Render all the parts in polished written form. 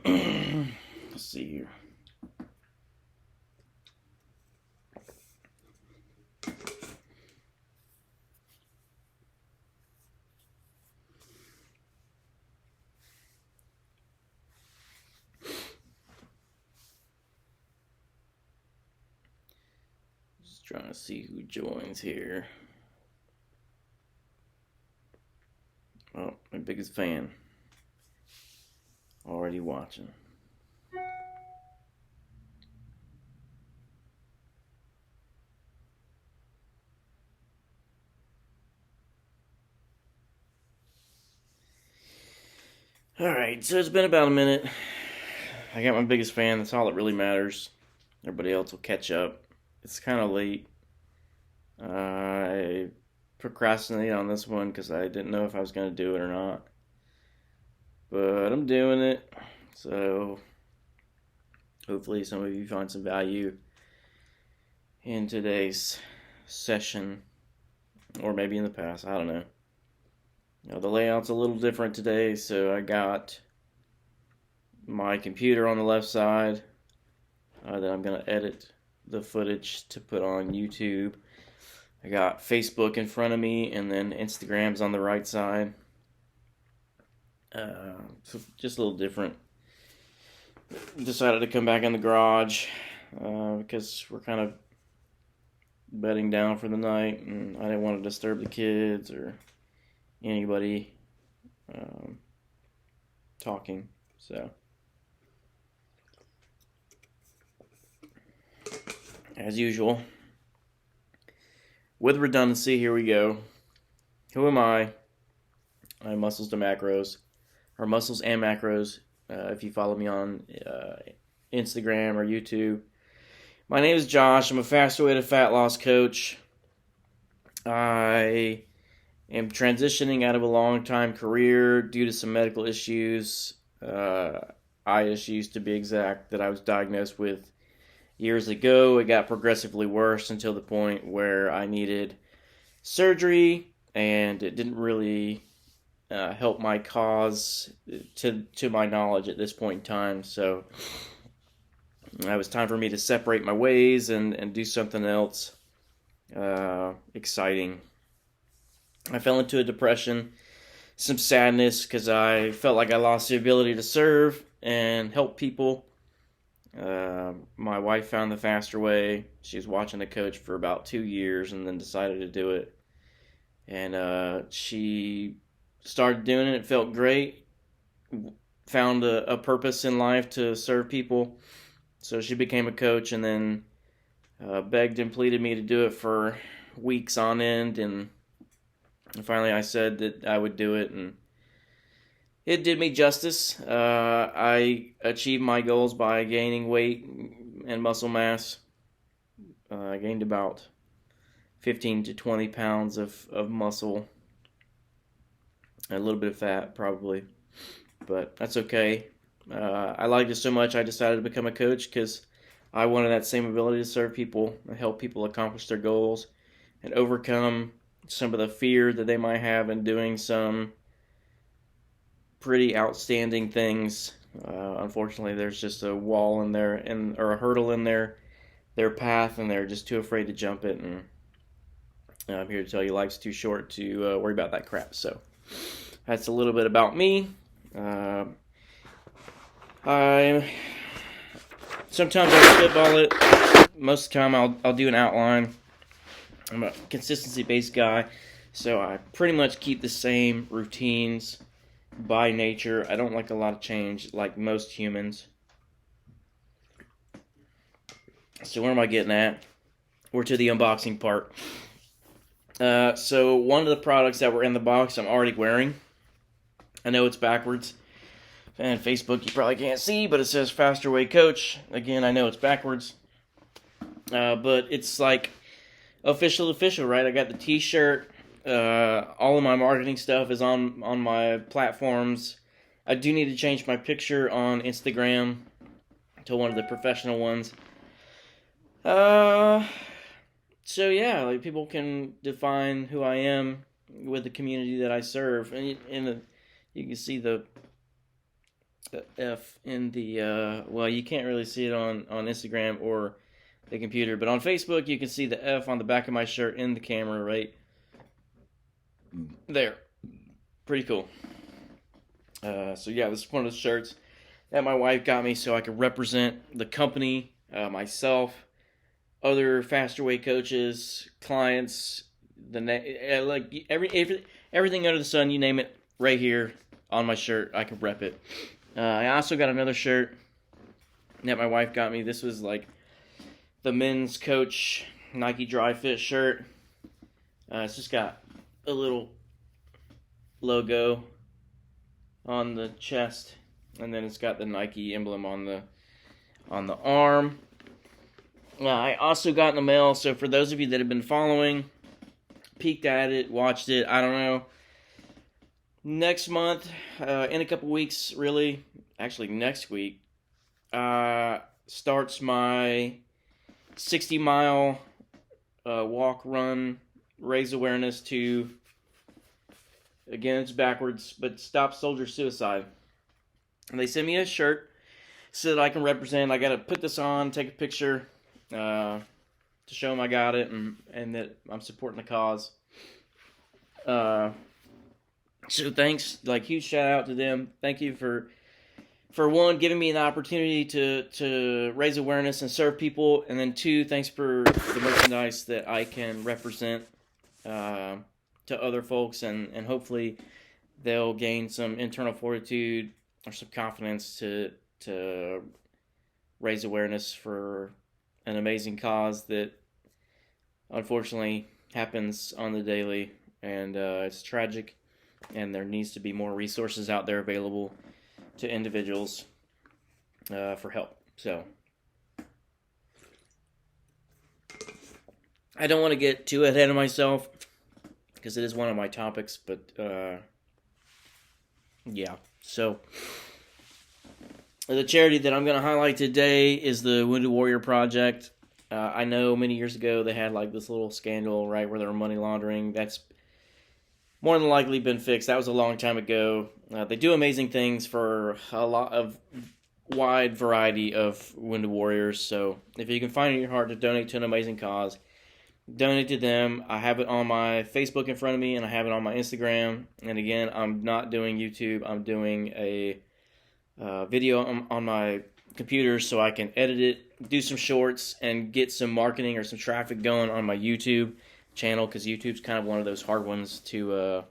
Let's see here. Just trying to see who joins here. Oh, my biggest fan. Already watching. Alright, so it's been about a minute. I got my biggest fan. That's all that really matters. Everybody else will catch up. It's kind of late. I procrastinated on this one because I didn't know if I was going to do it or not. But I'm doing it. So hopefully some of you find some value in today's session. Or maybe in the past. I don't know. The layout's a little different today, so I got my computer on the left side that I'm going to edit the footage to put on YouTube. I got Facebook in front of me, and then Instagram's on the right side. So just a little different. Decided to come back in the garage because we're kind of bedding down for the night, and I didn't want to disturb the kids or anybody talking. So as usual, with redundancy, here we go. Who am I? I'm Muscles to Macros, or Muscles and Macros, if you follow me on Instagram or YouTube. My name is Josh. I'm a faster way to fat loss coach. I am transitioning out of a long-time career due to some medical issues, eye issues to be exact, that I was diagnosed with years ago. It got progressively worse until the point where I needed surgery, and it didn't really help my cause to my knowledge at this point in time. So it was time for me to separate my ways and do something else exciting. I fell into a depression, some sadness, because I felt like I lost the ability to serve and help people. My wife found the faster way. She was watching the coach for about 2 years and then decided to do it. And she started doing it. It felt great. Found a purpose in life to serve people. So she became a coach and then begged and pleaded me to do it for weeks on end. And finally I said that I would do it, and it did me justice. I achieved my goals by gaining weight and muscle mass. I gained about 15 to 20 pounds of muscle. A little bit of fat, probably. But that's okay. I liked it so much, I decided to become a coach because I wanted that same ability to serve people and help people accomplish their goals and overcome some of the fear that they might have in doing some pretty outstanding things. Unfortunately, there's just a wall in there, or a hurdle in their path, and they're just too afraid to jump it. And I'm here to tell you, life's too short to worry about that crap. So that's a little bit about me. Sometimes I spitball it. Most of the time, I'll do an outline. I'm a consistency-based guy, so I pretty much keep the same routines by nature. I don't like a lot of change, like most humans. So where am I getting at? We're to the unboxing part. So one of the products that were in the box I'm already wearing. I know it's backwards. And Facebook you probably can't see, but it says Faster Way Coach. Again, I know it's backwards. But it's like official, right? I got the t-shirt. All of my marketing stuff is on my platforms. I do need to change my picture on Instagram to one of the professional ones. So yeah, like people can define who I am with the community that I serve, and you can see the F in the, well, you can't really see it on Instagram or the computer, but on Facebook you can see the F on the back of my shirt in the camera right there. Pretty cool. So yeah, this is one of the shirts that my wife got me so I could represent the company, myself, other faster weight coaches, clients, like everything under the sun, you name it, right here on my shirt, I can rep it. I also got another shirt that my wife got me. This was like the men's Coach Nike Dry Fit shirt. It's just got a little logo on the chest, and then it's got the Nike emblem on the arm. I also got in the mail, so for those of you that have been following, peeked at it, watched it, I don't know, next month, in a couple weeks, really, actually next week, starts my 60-mile walk, run, raise awareness to, again, it's backwards, but Stop Soldier Suicide. And they sent me a shirt so that I can represent. I got to put this on, take a picture to show them I got it and that I'm supporting the cause. So thanks, like, huge shout out to them. Thank you for one, giving me an opportunity to raise awareness and serve people, and then two, thanks for the merchandise that I can represent to other folks, and hopefully they'll gain some internal fortitude or some confidence to raise awareness for an amazing cause that unfortunately happens on the daily, and it's tragic, and there needs to be more resources out there available to individuals for help. So I don't want to get too ahead of myself because it is one of my topics, but yeah. So the charity that I'm going to highlight today is the Wounded Warrior Project. I know many years ago they had like this little scandal, right, where they were money laundering. That's more than likely been fixed. That was a long time ago. They do amazing things for a lot of wide variety of wounded warriors. So if you can find it in your heart to donate to an amazing cause, donate to them. I have it on my Facebook in front of me, and I have it on my Instagram. And again, I'm not doing YouTube. I'm doing a video on my computer so I can edit it, do some shorts, and get some marketing or some traffic going on my YouTube channel, because YouTube's kind of one of those hard ones to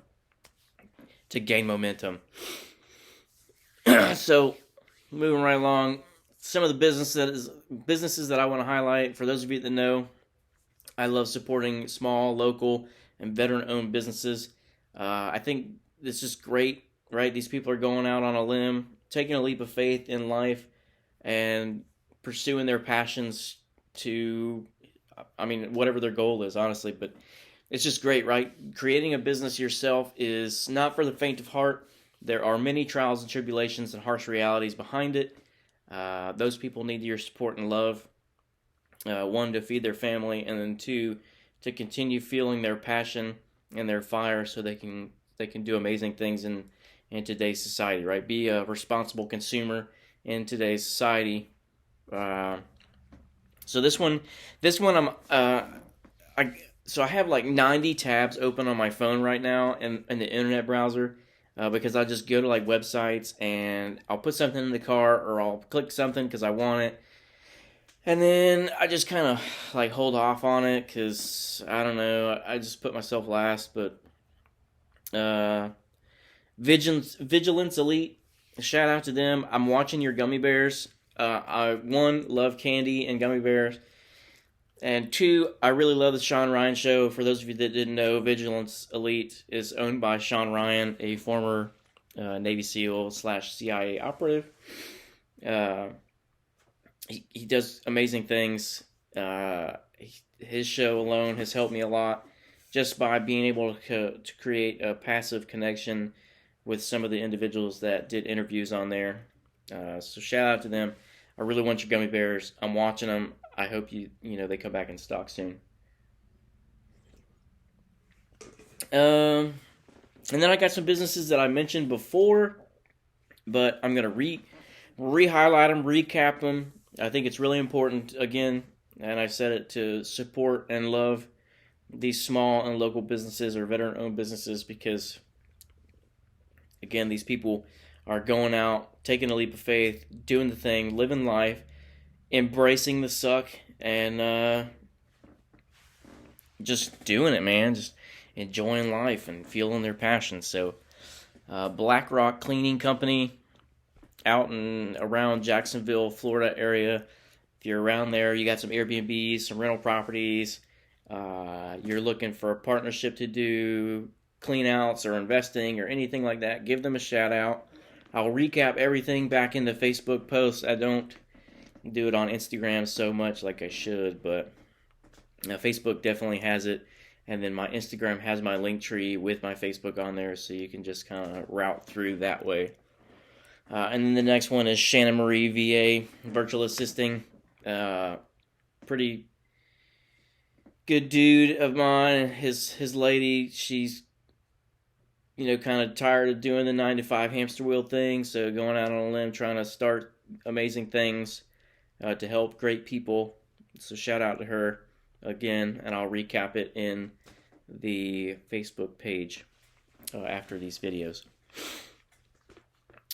gain momentum. So moving right along, some of the businesses that I want to highlight. For those of you that know, I love supporting small, local, and veteran-owned businesses. I think this is great, right? These people are going out on a limb, taking a leap of faith in life, and pursuing their passions to, I mean, whatever their goal is, honestly, but it's just great, right? Creating a business yourself is not for the faint of heart. There are many trials and tribulations and harsh realities behind it. Those people need your support and love. One, to feed their family, and then two, to continue fueling their passion and their fire so they can do amazing things in today's society, right? Be a responsible consumer in today's society. So this one, I have like 90 tabs open on my phone right now in the internet browser, because I just go to like websites and I'll put something in the cart, or I'll click something because I want it, and then I just kind of like hold off on it because I don't know, I just put myself last. But Vigilance Elite, shout out to them. I'm watching your gummy bears. I love candy and gummy bears. And two, I really love the Sean Ryan show. For those of you that didn't know, Vigilance Elite is owned by Sean Ryan, a former Navy SEAL / CIA operative. He does amazing things. His show alone has helped me a lot, just by being able to create a passive connection with some of the individuals that did interviews on there. So shout out to them. I really want your gummy bears. I'm watching them. I hope they come back in stock soon. And then I got some businesses that I mentioned before. But I'm going to re-highlight them, recap them. I think it's really important, again, and I said it, to support and love these small and local businesses or veteran-owned businesses, because, again, these people are going out, taking a leap of faith, doing the thing, living life, embracing the suck, and just doing it, man. Just enjoying life and feeling their passion. So, Black Rock Cleaning Company out and around Jacksonville, Florida area. If you're around there, you got some Airbnbs, some rental properties. You're looking for a partnership to do clean outs or investing or anything like that, give them a shout out. I'll recap everything back in the Facebook posts. I don't do it on Instagram so much like I should, but Facebook definitely has it. And then my Instagram has my link tree with my Facebook on there, so you can just kind of route through that way. And then the next one is Shannon Marie VA Virtual Assisting. Pretty good dude of mine. His lady, she's kind of tired of doing the 9-to-5 hamster wheel thing, so going out on a limb trying to start amazing things to help great people. So shout out to her again, and I'll recap it in the Facebook page after these videos.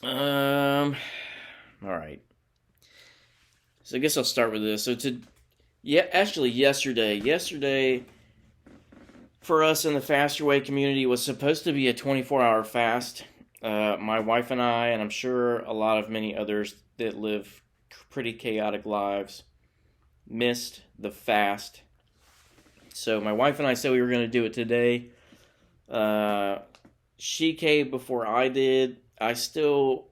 All right. So I guess I'll start with this. So yesterday for us in the Faster Way community was supposed to be a 24-hour fast. My wife and I, and I'm sure many others that live pretty chaotic lives, missed the fast. So my wife and I said we were going to do it today. She came before I did. I still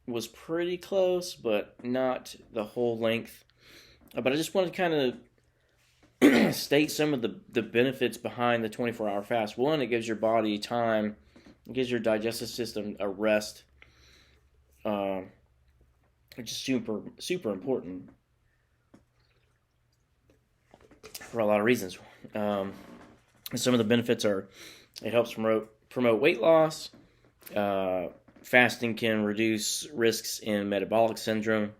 was pretty close, but not the whole length. But I just wanted to kind of state some of the benefits behind the 24-hour fast. One, it gives your body time. It gives your digestive system a rest. Which is super, super important for a lot of reasons. Some of the benefits are it helps promote weight loss. Fasting can reduce risks in metabolic syndrome.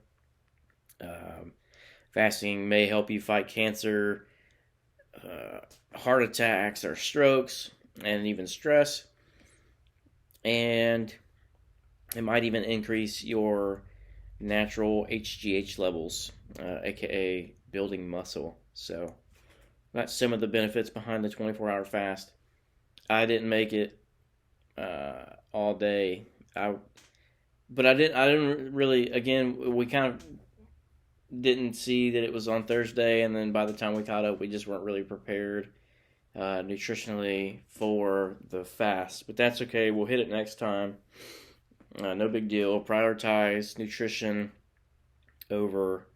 Fasting may help you fight cancer, heart attacks or strokes, and even stress. And it might even increase your natural HGH levels, aka building muscle. So that's some of the benefits behind the 24-hour fast. I didn't make it all day. But I didn't really. Again, we kind of didn't see that it was on Thursday, and then by the time we caught up, we just weren't really prepared nutritionally for the fast. But that's okay. We'll hit it next time. No big deal. Prioritize nutrition over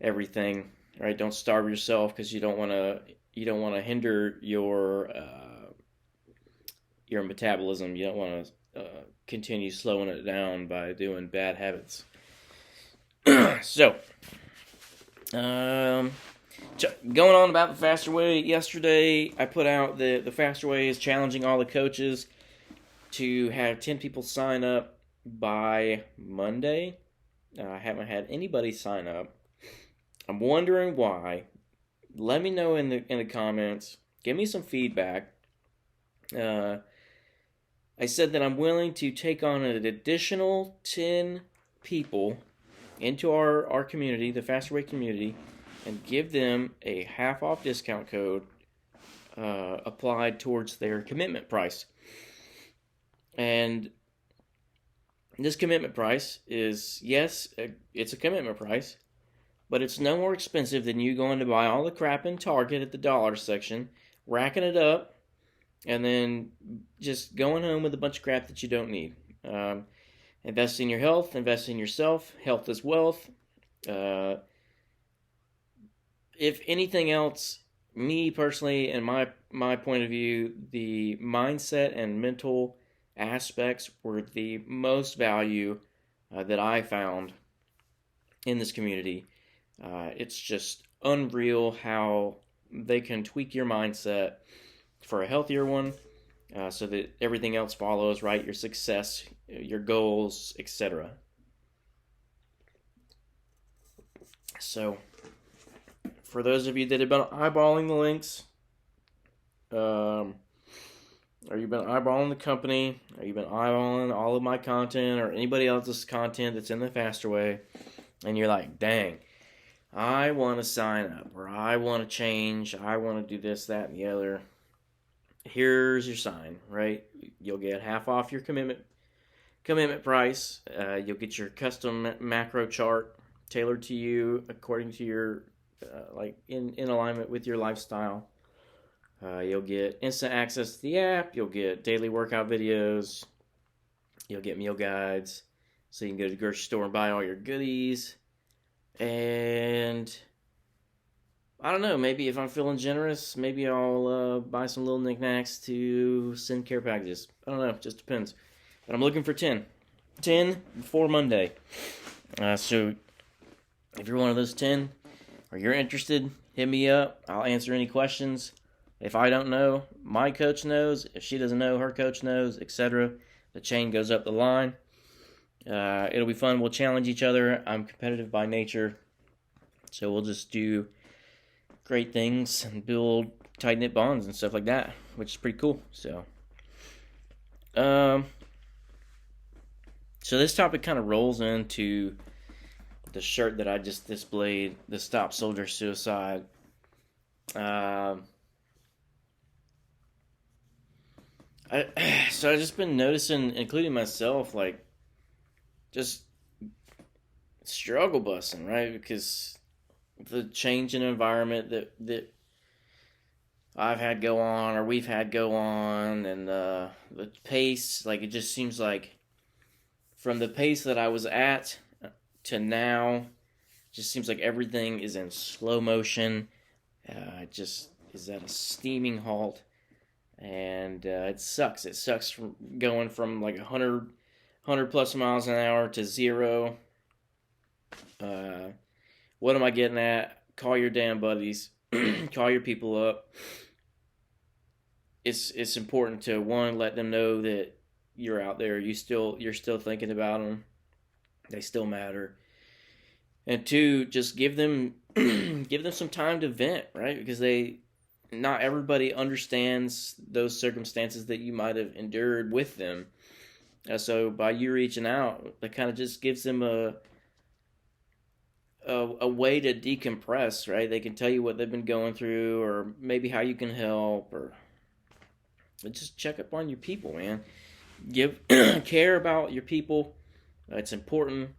everything. Right? Don't starve yourself because you don't want to hinder your metabolism. You don't want to continue slowing it down by doing bad habits. So, going on about the Faster Way, yesterday I put out the Faster Way is challenging all the coaches to have 10 people sign up by Monday. I haven't had anybody sign up. I'm wondering why. Let me know in the comments. Give me some feedback. I said that I'm willing to take on an additional 10 people into our community, the Faster Way community, and give them a half-off discount code applied towards their commitment price. And this commitment price is, yes, it's a commitment price, but it's no more expensive than you going to buy all the crap in Target at the dollar section, racking it up, and then just going home with a bunch of crap that you don't need. Invest in your health, invest in yourself. Health is wealth. If anything else, me personally, and my point of view, the mindset and mental aspects were the most value that I found in this community. It's just unreal how they can tweak your mindset for a healthier one, so that everything else follows, right? Your success, your goals, etc. So, for those of you that have been eyeballing the links, or you've been eyeballing the company, or you've been eyeballing all of my content or anybody else's content that's in the faster way, and you're like, dang, I want to sign up, or I want to change, I want to do this, that, and the other. Here's your sign, right? You'll get half off your commitment price. You'll get your custom macro chart tailored to you according to your in alignment with your lifestyle. You'll get instant access to the app. You'll get daily workout videos. You'll get meal guides, so you can go to the grocery store and buy all your goodies. And I don't know, maybe if I'm feeling generous, maybe I'll buy some little knickknacks to send care packages. I don't know, it just depends. But I'm looking for 10. 10 before Monday. So if you're one of those 10, or you're interested, hit me up. I'll answer any questions. If I don't know, my coach knows. If she doesn't know, her coach knows, etc. The chain goes up the line. It'll be fun. We'll challenge each other. I'm competitive by nature, so we'll just do great things and build tight-knit bonds and stuff like that, which is pretty cool. So this topic kind of rolls into the shirt that I just displayed, the Stop Soldier Suicide. So I've just been noticing, including myself, like, just struggle busting, right? Because the change in environment that I've had go on, or we've had go on, and the pace, like, it just seems like from the pace that I was at to now, just seems like everything is in slow motion. It just is at a steaming halt. And it sucks. It sucks from going from like 100 plus miles an hour to 0. What am I getting at? Call your damn buddies. Call your people up. It's important to, one, let them know that you're out there. You're still thinking about them. They still matter. And 2, just give them some time to vent, right? Because not everybody understands those circumstances that you might have endured with them. So by you reaching out, that kind of just gives them a way to decompress, right? They can tell you what they've been going through, or maybe how you can help, or just check up on your people, man. Care about your people. It's important.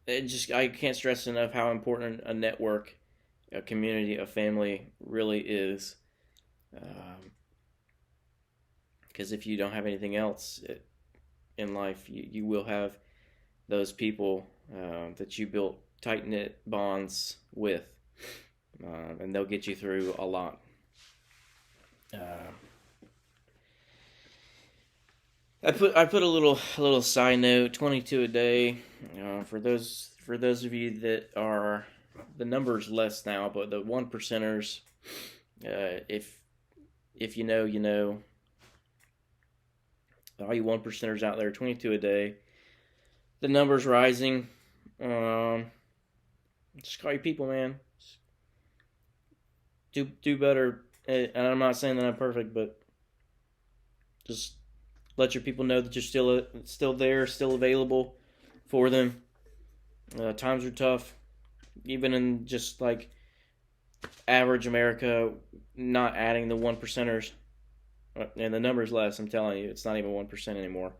I can't stress enough how important a network, a community, a family really is. Because if you don't have anything else in life, you will have those people that you built tight-knit bonds with, and they'll get you through a lot. I put a little side note, 22 a day, for those of you that are, the number's less now, but the 1%ers, if you know, you know. All you 1%ers out there, 22 a day. The number's rising. Just call your people, man. Do better. And I'm not saying that I'm perfect, but just let your people know that you're still there, still available for them. Times are tough, even in just like average America, not adding the 1%ers. And the number's less, I'm telling you. It's not even 1% anymore.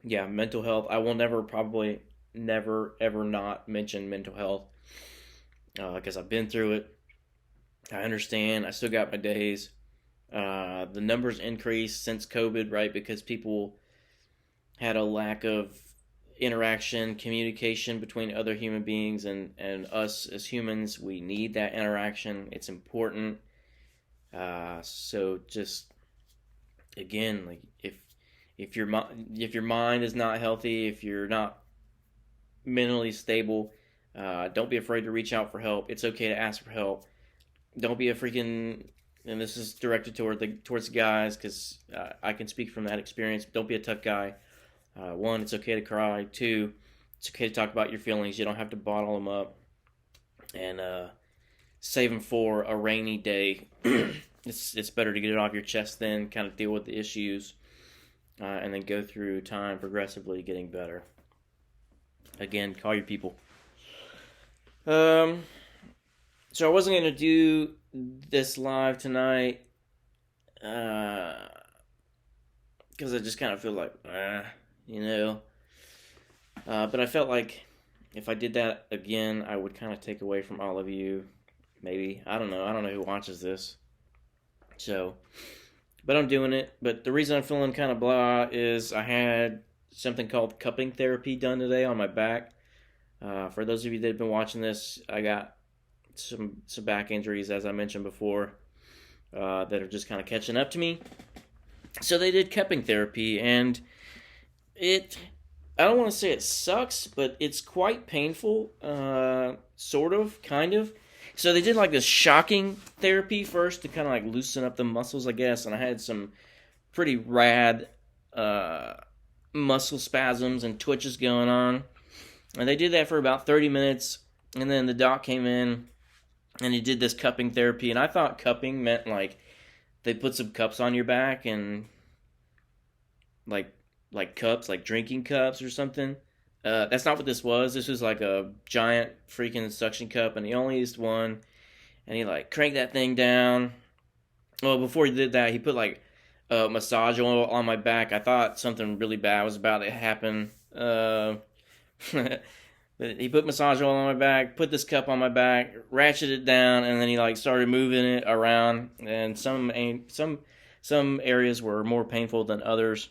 Yeah, mental health. I will probably never, ever not mention mental health. Because I've been through it. I understand. I still got my days. The numbers increased since COVID, right? Because people had a lack of interaction, communication between other human beings and us as humans. We need that interaction. It's important. So just, again, like if your mind is not healthy, if you're not mentally stable, Don't be afraid to reach out for help. It's okay to ask for help. Don't be a freaking, and this is directed towards the guys, because I can speak from that experience. Don't be a tough guy. One, it's okay to cry. Two, it's okay to talk about your feelings. You don't have to bottle them up and save them for a rainy day. It's better to get it off your chest then, kind of deal with the issues, and then go through time progressively getting better. Again, call your people. So I wasn't going to do this live tonight because I just kind of feel like, but I felt like if I did that again, I would kind of take away from all of you. Maybe. I don't know who watches this. So, but I'm doing it. But the reason I'm feeling kind of blah is I had something called cupping therapy done today on my back. For those of you that have been watching this, I got some back injuries, as I mentioned before, that are just kind of catching up to me. So they did cupping therapy, and I don't want to say it sucks, but it's quite painful, sort of, kind of. So they did like this shocking therapy first to kind of like loosen up the muscles, I guess, and I had some pretty rad muscle spasms and twitches going on. And they did that for about 30 minutes, and then the doc came in, and he did this cupping therapy, and I thought cupping meant like they put some cups on your back and like cups, like drinking cups or something. That's not what this was. This was like a giant freaking suction cup, and he only used one, and he like cranked that thing down. Well, before he did that, he put like massage oil on my back. I thought something really bad was about to happen. But he put massage oil on my back, put this cup on my back, ratcheted it down, and then he like started moving it around. And some areas were more painful than others.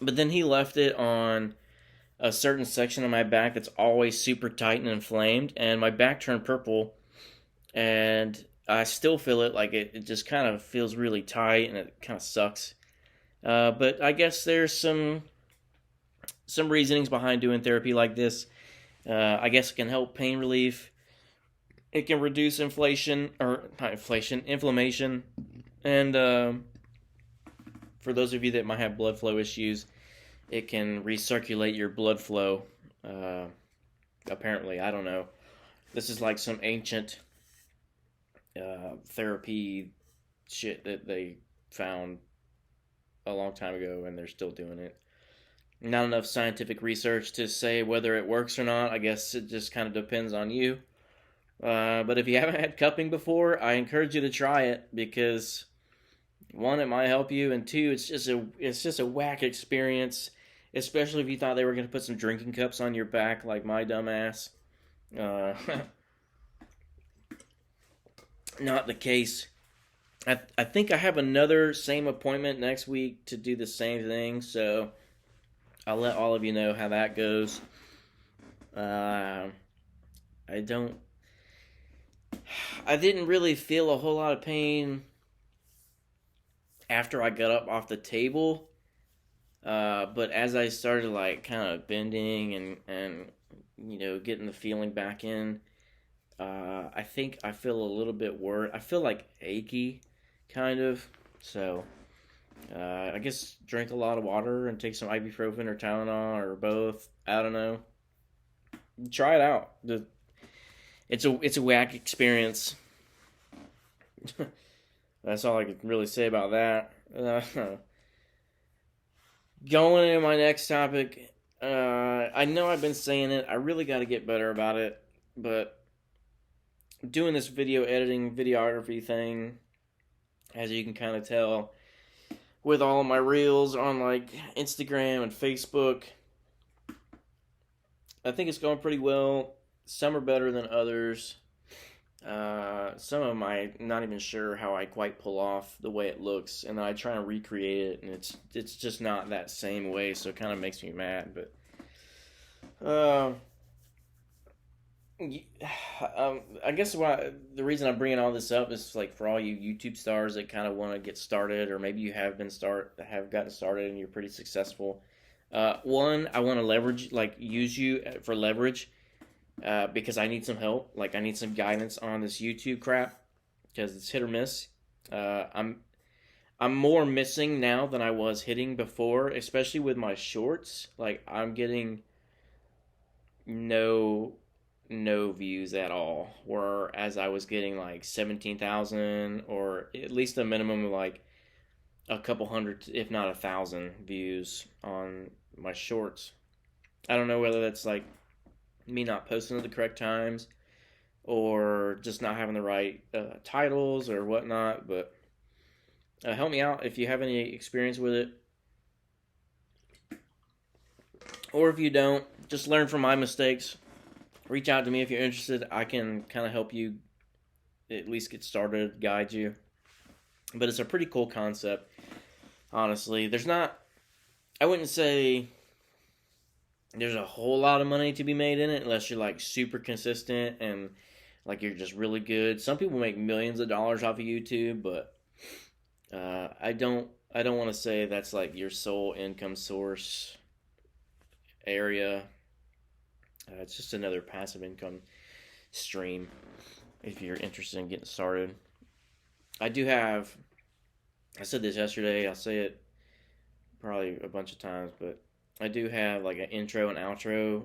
But then he left it on a certain section of my back that's always super tight and inflamed, and my back turned purple, and I still feel it. Like it just kind of feels really tight, and it kind of sucks. But I guess there's some reasonings behind doing therapy like this. I guess it can help pain relief. It can reduce inflammation, and for those of you that might have blood flow issues, it can recirculate your blood flow. Apparently, I don't know. This is like some ancient therapy shit that they found a long time ago, and they're still doing it. Not enough scientific research to say whether it works or not. I guess it just kind of depends on you. But if you haven't had cupping before, I encourage you to try it, because one, it might help you, and two, it's just a whack experience, especially if you thought they were going to put some drinking cups on your back like my dumb ass. Not the case. I think I have another same appointment next week to do the same thing, so I'll let all of you know how that goes. I didn't really feel a whole lot of pain after I got up off the table, but as I started like kind of bending and getting the feeling back in, I think I feel a little bit worse. I feel like achy, kind of. So I guess drink a lot of water and take some ibuprofen or Tylenol or both. I don't know. Try it out. It's a whack experience. That's all I can really say about that. Going into my next topic, I know I've been saying it. I really got to get better about it, but doing this video editing, videography thing, as you can kind of tell, with all of my reels on like Instagram and Facebook, I think it's going pretty well. Some are better than others. Some of them I'm not even sure how I quite pull off the way it looks, and then I try and recreate it, and it's just not that same way, so it kind of makes me mad. But I guess the reason I'm bringing all this up is like for all you YouTube stars that kind of want to get started, or maybe you have gotten started and you're pretty successful. One, I want to use you for leverage. because I need some help. Like I need some guidance on this YouTube crap because it's hit or miss. I'm more missing now than I was hitting before, especially with my shorts. Like I'm getting no views at all, whereas I was getting like 17,000 or at least a minimum of like a couple hundred, if not 1,000 views on my shorts. I don't know whether that's like me not posting at the correct times or just not having the right titles or whatnot, but help me out if you have any experience with it. Or if you don't, just learn from my mistakes. Reach out to me if you're interested. I can kind of help you at least get started, guide you. But it's a pretty cool concept, honestly. I wouldn't say there's a whole lot of money to be made in it unless you're like super consistent and like you're just really good. Some people make millions of dollars off of YouTube, but I don't want to say that's like your sole income source area. It's just another passive income stream if you're interested in getting started. I said this yesterday, I'll say it probably a bunch of times, but I do have like an intro and outro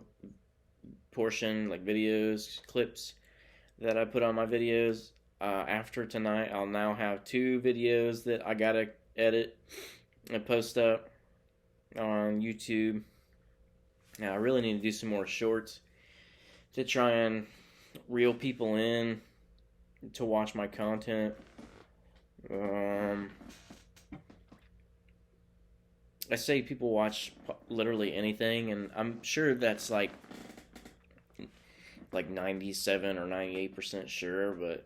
portion, like videos, clips that I put on my videos. After tonight, I'll now have 2 videos that I gotta edit and post up on YouTube. Now, I really need to do some more shorts to try and reel people in to watch my content. I say people watch literally anything, and I'm sure that's like 97 or 98% sure, but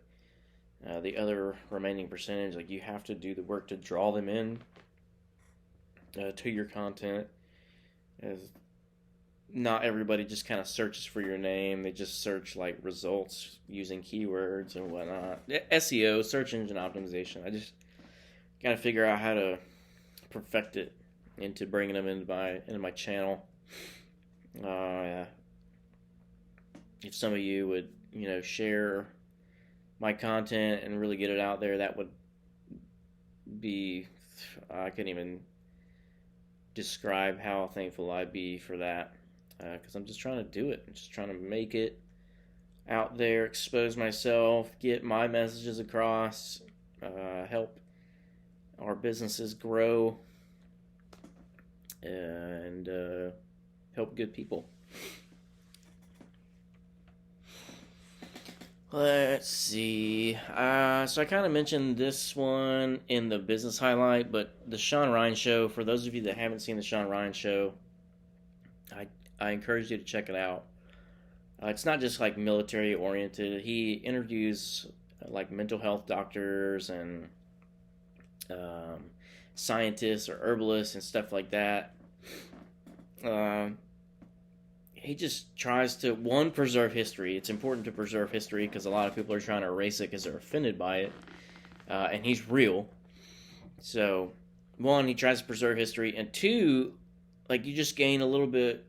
the other remaining percentage, like you have to do the work to draw them in to your content. As not everybody just kind of searches for your name. They just search like results using keywords and whatnot. SEO, search engine optimization. I just got to figure out how to perfect it into bringing them into my channel. If some of you would, share my content and really get it out there, that would be, I couldn't even describe how thankful I'd be for that. Because I'm just trying to do it. I'm just trying to make it out there, expose myself, get my messages across, help our businesses grow, and help good people. Let's see. So I kind of mentioned this one in the business highlight, but the Sean Ryan Show, for those of you that haven't seen the Sean Ryan Show, I encourage you to check it out. It's not just like military oriented. He interviews like mental health doctors and scientists or herbalists and stuff like that. He just tries to, one, preserve history. It's important to preserve history because a lot of people are trying to erase it because they're offended by it. And he's real. So, one, he tries to preserve history. And 2, like you just gain a little bit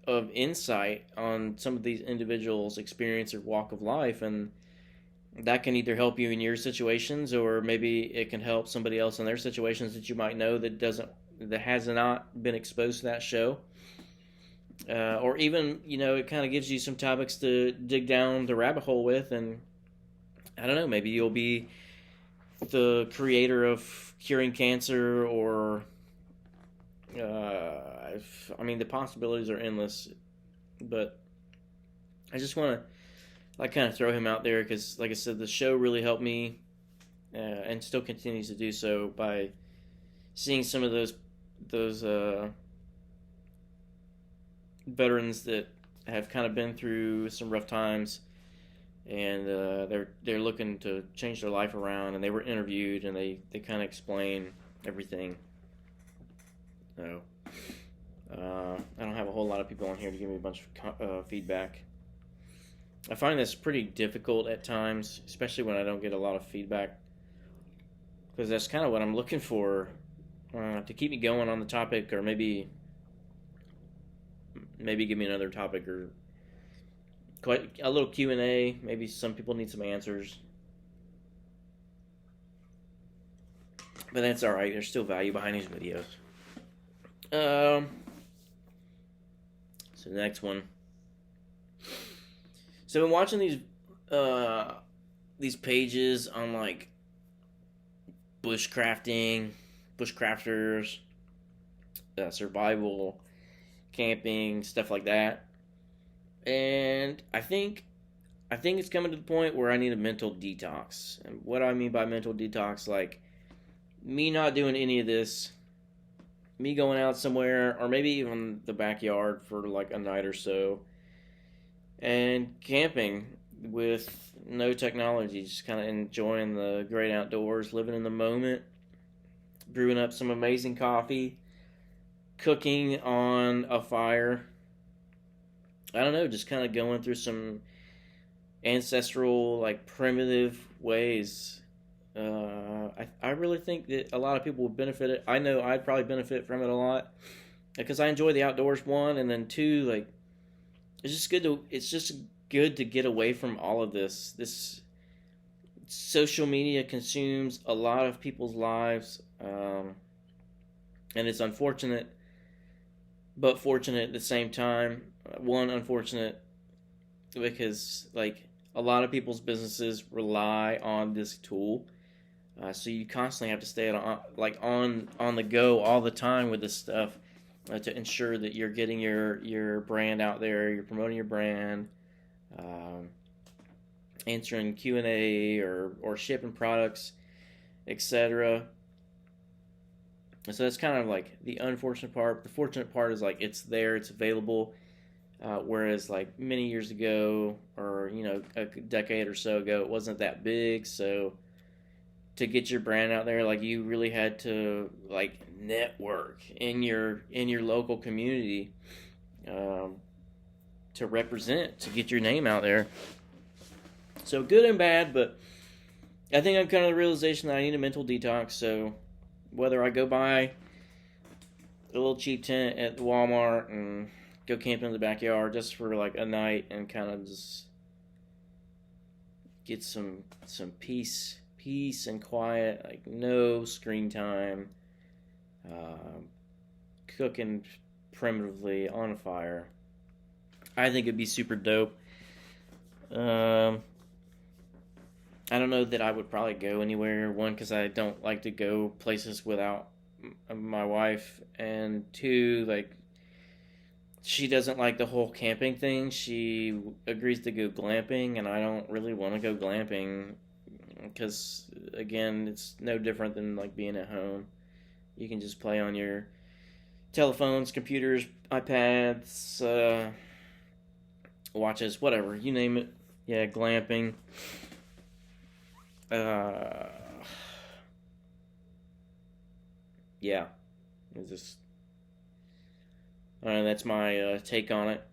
of insight on some of these individuals' experience or walk of life, and that can either help you in your situations, or maybe it can help somebody else in their situations that you might know that has not been exposed to that show, or even it kind of gives you some topics to dig down the rabbit hole with, and I don't know, maybe you'll be the creator of curing cancer, or the possibilities are endless, but I just want to kind of throw him out there because, like I said, the show really helped me and still continues to do so by seeing some of those veterans that have kind of been through some rough times, and they're looking to change their life around, and they were interviewed, and they kind of explain everything. So I don't have a whole lot of people on here to give me a bunch of feedback. I find this pretty difficult at times, especially when I don't get a lot of feedback, because that's kind of what I'm looking for to keep me going on the topic, or maybe give me another topic, or quite a little Q&A. Maybe some people need some answers, but that's all right. There's still value behind these videos. So the next one. So I've been watching these pages on like bushcrafters, survival, camping, stuff like that. And I think it's coming to the point where I need a mental detox. And what I mean by mental detox, like me not doing any of this, me going out somewhere, or maybe even the backyard for like a night or so, and camping with no technology, just kind of enjoying the great outdoors, living in the moment, brewing up some amazing coffee, cooking on a fire. I don't know, just kind of going through some ancestral, like primitive ways. I really think that a lot of people would benefit it. I know I'd probably benefit from it a lot because I enjoy the outdoors, one, and then two, like it's just good to get away from all of this. This social media consumes a lot of people's lives, and it's unfortunate, but fortunate at the same time. One, unfortunate because like a lot of people's businesses rely on this tool, so you constantly have to stay on the go all the time with this stuff. To ensure that you're getting your brand out there, you're promoting your brand, answering Q&A or shipping products, etc. So that's kind of like the unfortunate part. The fortunate part is like it's there, it's available. Whereas like many years ago, or a decade or so ago, it wasn't that big. So to get your brand out there, like you really had to like network in your local community, to represent, to get your name out there. So good and bad, but I think I've come to the realization that I need a mental detox. So whether I go buy a little cheap tent at Walmart and go camping in the backyard just for like a night and kind of just get some peace and quiet, like no screen time, cooking primitively on a fire, I think it'd be super dope. I don't know that I would probably go anywhere. One, because I don't like to go places without my wife, and two, like she doesn't like the whole camping thing. She agrees to go glamping, and I don't really want to go glamping because, again, it's no different than like being at home. You can just play on your telephones, computers, iPads, watches, whatever, you name it. Yeah, glamping. Yeah, it's just, that's my take on it.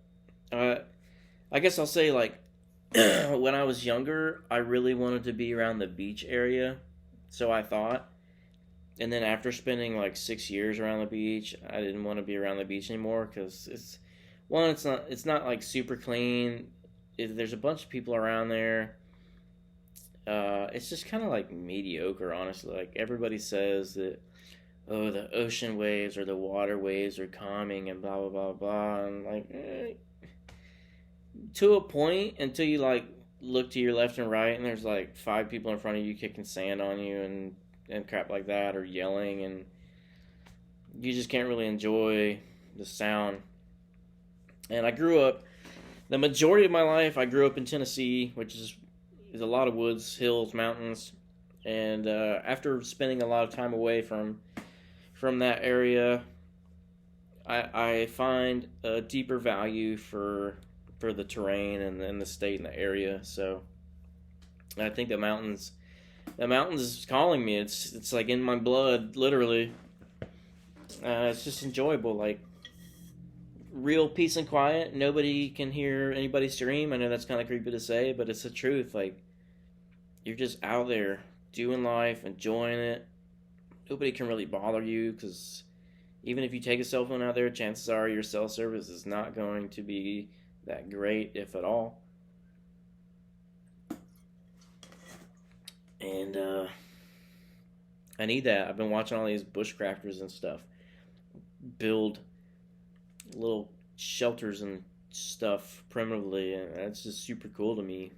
I guess I'll say, like, when I was younger, I really wanted to be around the beach area, so I thought. And then after spending like 6 years around the beach, I didn't want to be around the beach anymore because it's not like super clean. There's a bunch of people around there. It's just kind of like mediocre, honestly. Like everybody says that, oh, the ocean waves or the water waves are calming and blah blah blah blah, and like to a point, until you like look to your left and right and there's like 5 people in front of you kicking sand on you and crap like that, or yelling, and you just can't really enjoy the sound. And I grew up, the majority of my life, I grew up in Tennessee, which is a lot of woods, hills, mountains. And after spending a lot of time away from that area, I find a deeper value for the terrain and the state and the area. So I think the mountains is calling me. It's like in my blood, literally. It's just enjoyable, like real peace and quiet. Nobody can hear anybody scream. I know that's kind of creepy to say, but it's the truth. Like, you're just out there doing life, enjoying it. Nobody can really bother you, because even if you take a cell phone out there, chances are your cell service is not going to be that great, if at all. And I need that. I've been watching all these bushcrafters and stuff build little shelters and stuff primitively, and that's just super cool to me.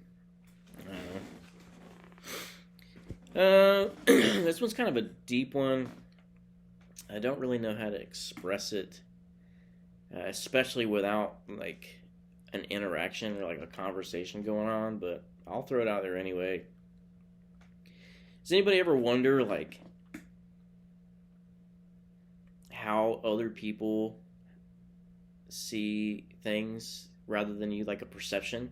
This one's kind of a deep one. I don't really know how to express it, especially without like an interaction or like a conversation going on, but I'll throw it out there anyway. Does anybody ever wonder like how other people see things rather than you, like a perception?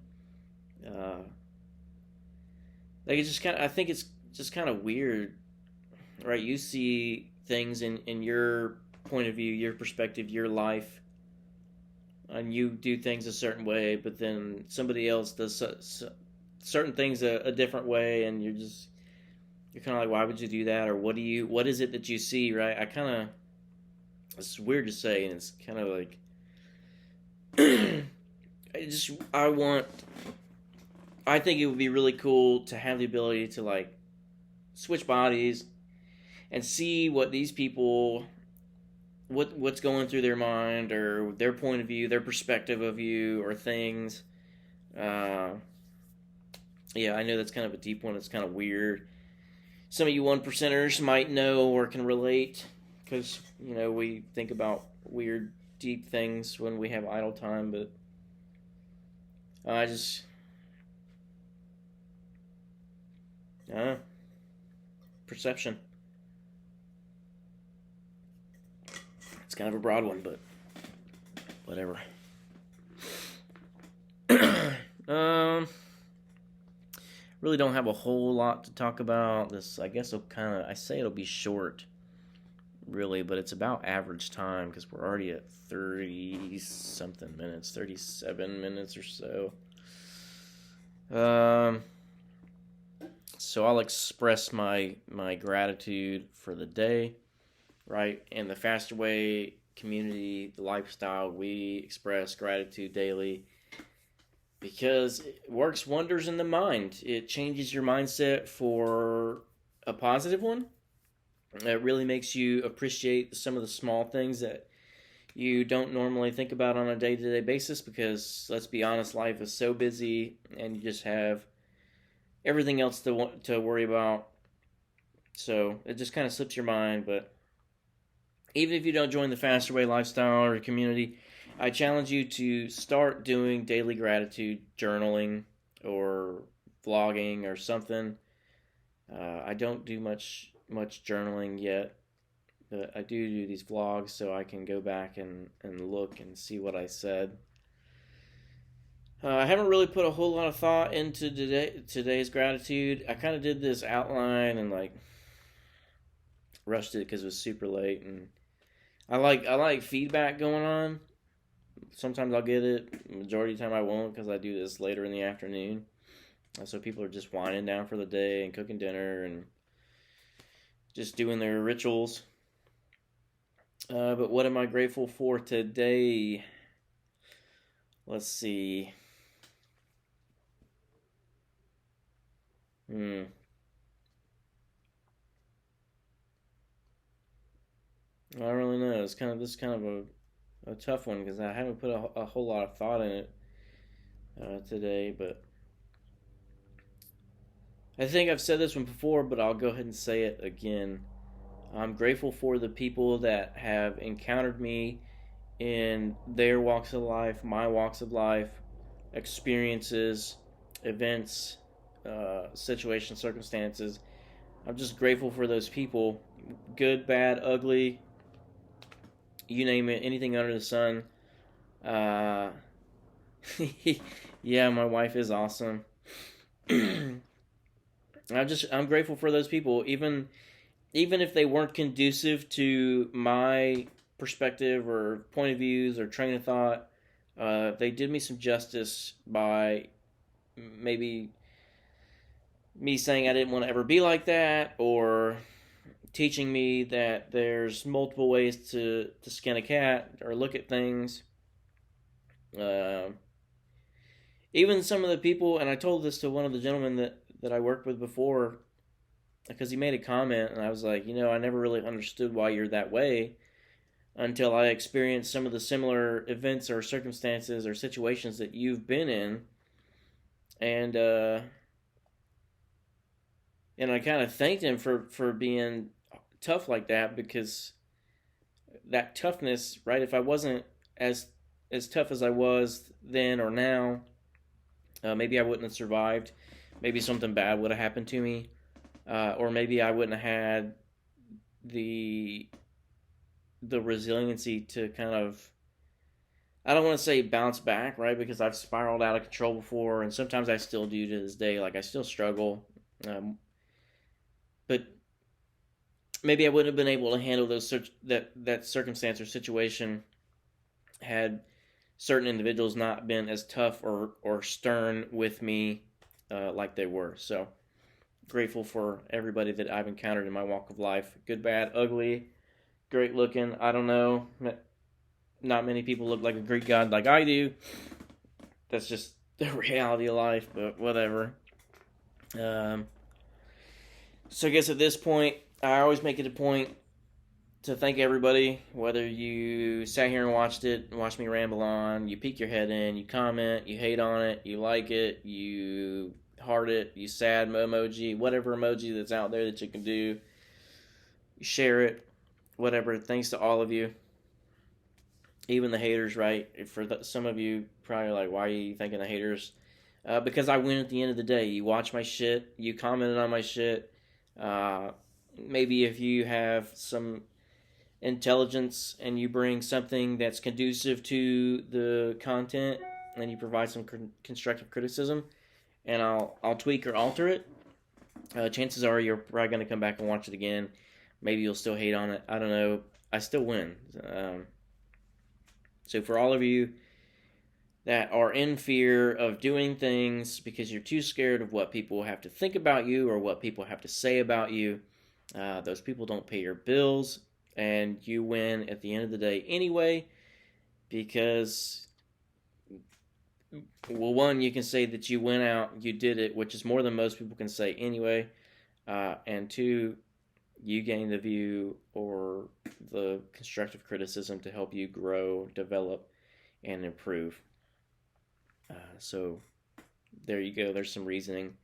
Like it's just kind of, I think it's just kind of weird, right? You see things in your point of view, your perspective, your life, and you do things a certain way, but then somebody else does certain things a different way, and you're kind of like, why would you do that? Or what is it that you see, right? It's weird to say, and it's kind of like, I think it would be really cool to have the ability to like switch bodies and see what these people, what's going through their mind or their point of view, their perspective of you or things. Yeah, I know that's kind of a deep one. It's kind of weird. Some of you 1%ers might know or can relate because, we think about weird, deep things when we have idle time, but perception. It's kind of a broad one, but whatever. Really don't have a whole lot to talk about. This, I guess, I say it'll be short, really, but it's about average time because we're already at 30-something minutes, 37 minutes or so. So I'll express my gratitude for the day, right? In the Faster Way community, the lifestyle, we express gratitude daily because it works wonders in the mind. It changes your mindset for a positive one. It really makes you appreciate some of the small things that you don't normally think about on a day-to-day basis because, let's be honest, life is so busy and you just have everything else to worry about. So it just kind of slips your mind. But even if you don't join the Faster Way lifestyle or community, I challenge you to start doing daily gratitude journaling or vlogging or something. I don't do much journaling yet, but I do these vlogs so I can go back and look and see what I said. I haven't really put a whole lot of thought into today's gratitude. I kind of did this outline and like rushed it because it was super late, and I like feedback going on. Sometimes I'll get it. Majority of the time I won't because I do this later in the afternoon. So people are just winding down for the day and cooking dinner and just doing their rituals. But what am I grateful for today? Let's see. I don't really know. This is kind of a tough one because I haven't put a whole lot of thought in it today. But I think I've said this one before, but I'll go ahead and say it again. I'm grateful for the people that have encountered me in their walks of life, my walks of life, experiences, events, situations, circumstances. I'm just grateful for those people, good, bad, ugly, you name it, anything under the sun. Yeah, my wife is awesome. I'm grateful for those people, even if they weren't conducive to my perspective or point of views or train of thought. They did me some justice by maybe me saying I didn't want to ever be like that, or teaching me that there's multiple ways to skin a cat or look at things. Even some of the people, and I told this to one of the gentlemen that I worked with before, because he made a comment, and I was like, I never really understood why you're that way until I experienced some of the similar events or circumstances or situations that you've been in, and I kind of thanked him for being tough like that, because that toughness, right? If I wasn't as tough as I was then or now, maybe I wouldn't have survived. Maybe something bad would have happened to me, or maybe I wouldn't have had the resiliency to kind of, I don't want to say bounce back, right? Because I've spiraled out of control before, and sometimes I still do to this day. Like, I still struggle, but maybe I wouldn't have been able to handle that circumstance or situation had certain individuals not been as tough or stern with me like they were. So grateful for everybody that I've encountered in my walk of life. Good, bad, ugly, great looking. I don't know. Not many people look like a Greek god like I do. That's just the reality of life, but whatever. So I guess at this point, I always make it a point to thank everybody, whether you sat here and watched me ramble on, you peek your head in, you comment, you hate on it, you like it, you heart it, you sad emoji, whatever emoji that's out there that you can do, you share it, whatever. Thanks to all of you. Even the haters, right? Some of you probably like, why are you thanking the haters? Because I win at the end of the day. You watch my shit, you commented on my shit. Maybe if you have some intelligence and you bring something that's conducive to the content and you provide some constructive criticism, and I'll tweak or alter it, chances are you're probably going to come back and watch it again. Maybe you'll still hate on it. I don't know. I still win. So for all of you that are in fear of doing things because you're too scared of what people have to think about you or what people have to say about you, those people don't pay your bills, and you win at the end of the day anyway, because, well, one, you can say that you went out, you did it, which is more than most people can say anyway, and two, you gain the view or the constructive criticism to help you grow, develop, and improve. So there you go. There's some reasoning.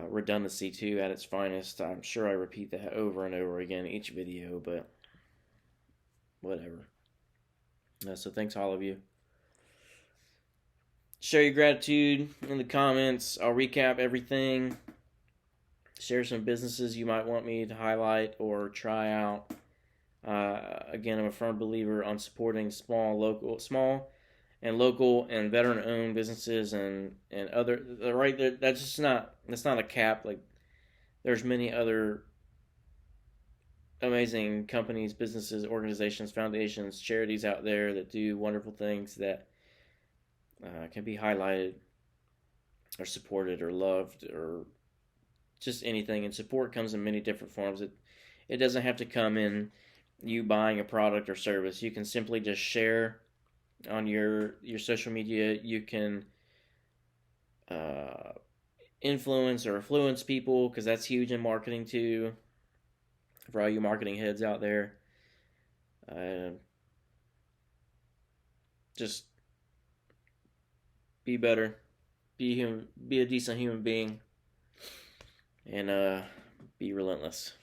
Redundancy too at its finest. I'm sure I repeat that over and over again in each video, but whatever. So thanks all of you. Share your gratitude in the comments. I'll recap everything. Share some businesses you might want me to highlight or try out. Again, I'm a firm believer on supporting small and local and veteran-owned businesses and other, right there. That's not a cap. Like, there's many other amazing companies, businesses, organizations, foundations, charities out there that do wonderful things that can be highlighted or supported or loved or just anything. And support comes in many different forms. It doesn't have to come in you buying a product or service. You can simply just share on your social media. You can influence or affluence people, because that's huge in marketing too. For all you marketing heads out there, just be better, be a decent human being, and be relentless.